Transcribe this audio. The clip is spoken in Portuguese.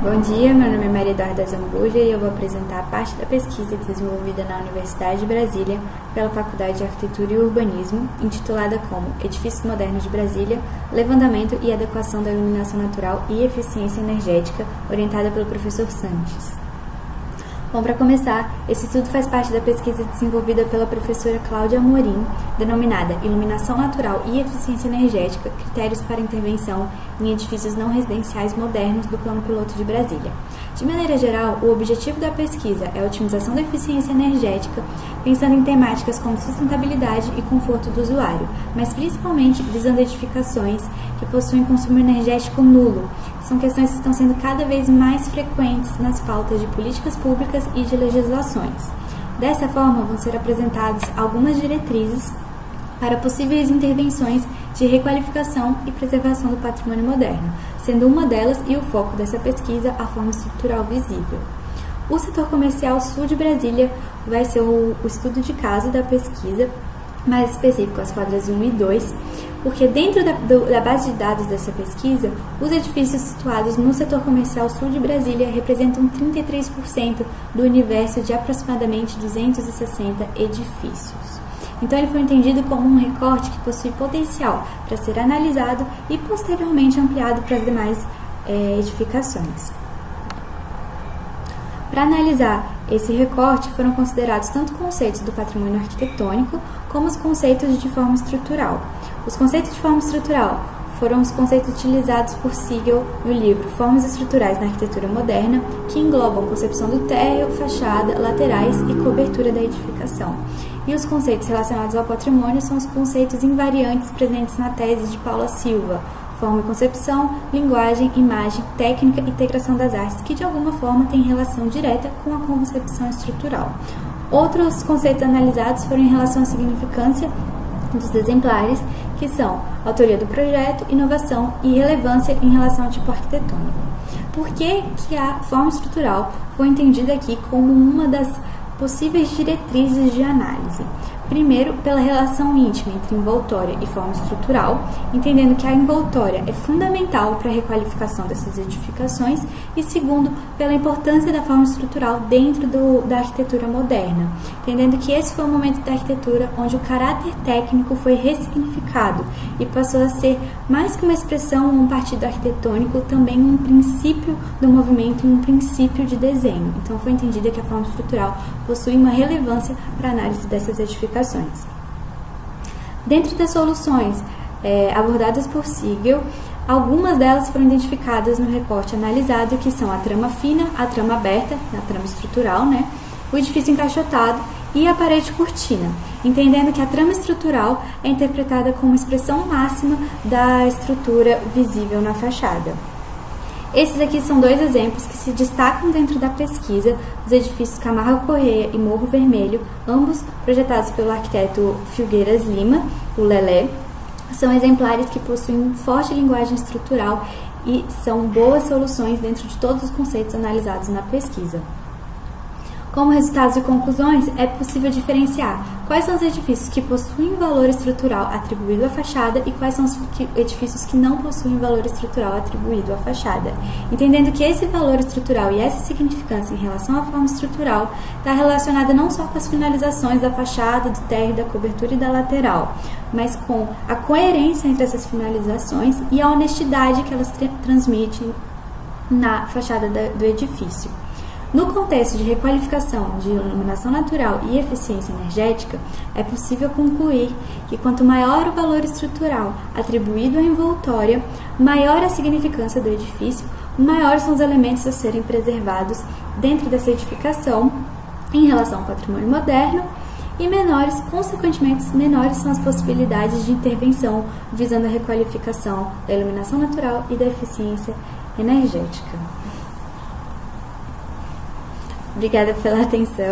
Bom dia, meu nome é Maria Eduarda Zambuja e eu vou apresentar parte da pesquisa desenvolvida na Universidade de Brasília pela Faculdade de Arquitetura e Urbanismo, intitulada como Edifícios Modernos de Brasília, Levantamento e Adequação da Iluminação Natural e Eficiência Energética, orientada pelo professor Sanches. Bom, para começar, esse estudo faz parte da pesquisa desenvolvida pela professora Cláudia Amorim, denominada Iluminação Natural e Eficiência Energética, Critérios para Intervenção em Edifícios Não Residenciais Modernos do Plano Piloto de Brasília. De maneira geral, o objetivo da pesquisa é a otimização da eficiência energética, pensando em temáticas como sustentabilidade e conforto do usuário, mas principalmente visando edificações que possuem consumo energético nulo. São questões que estão sendo cada vez mais frequentes nas pautas de políticas públicas e de legislações. Dessa forma, vão ser apresentadas algumas diretrizes para possíveis intervenções de requalificação e preservação do patrimônio moderno, sendo uma delas e o foco dessa pesquisa a forma estrutural visível. O setor comercial sul de Brasília vai ser o estudo de caso da pesquisa, mais específico as quadras 1 e 2, porque dentro da base de dados dessa pesquisa, os edifícios situados no setor comercial sul de Brasília representam 33% do universo de aproximadamente 260 edifícios. Então, ele foi entendido como um recorte que possui potencial para ser analisado e posteriormente ampliado para as demais edificações. Para analisar esse recorte, foram considerados tanto conceitos do patrimônio arquitetônico como os conceitos de forma estrutural. Os conceitos de forma estrutural foram os conceitos utilizados por Siegel no livro Formas Estruturais na Arquitetura Moderna, que englobam concepção do térreo, fachada, laterais e cobertura da edificação. E os conceitos relacionados ao patrimônio são os conceitos invariantes presentes na tese de Paula Silva: forma e concepção, linguagem, imagem, técnica e integração das artes, que de alguma forma têm relação direta com a concepção estrutural. Outros conceitos analisados foram em relação à significância dos exemplares, que são autoria do projeto, inovação e relevância em relação ao tipo arquitetônico. Por que a forma estrutural foi entendida aqui como uma das possíveis diretrizes de análise? Primeiro, pela relação íntima entre envoltória e forma estrutural, entendendo que a envoltória é fundamental para a requalificação dessas edificações, e segundo, pela importância da forma estrutural dentro da arquitetura moderna, entendendo que esse foi o momento da arquitetura onde o caráter técnico foi ressignificado e passou a ser, mais que uma expressão ou um partido arquitetônico, também um princípio do movimento e um princípio de desenho. Então, foi entendida que a forma estrutural possui uma relevância para a análise dessas edificações. Dentro das soluções abordadas por Siegel, algumas delas foram identificadas no recorte analisado, que são a trama fina, a trama aberta, a trama estrutural, o edifício encaixotado e a parede cortina, entendendo que a trama estrutural é interpretada como expressão máxima da estrutura visível na fachada. Esses aqui são dois exemplos que se destacam dentro da pesquisa dos edifícios Camargo Corrêa e Morro Vermelho, ambos projetados pelo arquiteto Filgueiras Lima, o Lelé. São exemplares que possuem forte linguagem estrutural e são boas soluções dentro de todos os conceitos analisados na pesquisa. Como resultados e conclusões, é possível diferenciar quais são os edifícios que possuem valor estrutural atribuído à fachada e quais são os edifícios que não possuem valor estrutural atribuído à fachada. Entendendo que esse valor estrutural e essa significância em relação à forma estrutural está relacionada não só com as finalizações da fachada, do térreo, da cobertura e da lateral, mas com a coerência entre essas finalizações e a honestidade que elas transmitem na fachada do edifício. No contexto de requalificação de iluminação natural e eficiência energética, é possível concluir que quanto maior o valor estrutural atribuído à envoltória, maior a significância do edifício, maiores são os elementos a serem preservados dentro dessa edificação em relação ao patrimônio moderno, e consequentemente, menores são as possibilidades de intervenção visando a requalificação da iluminação natural e da eficiência energética. Obrigada pela atenção.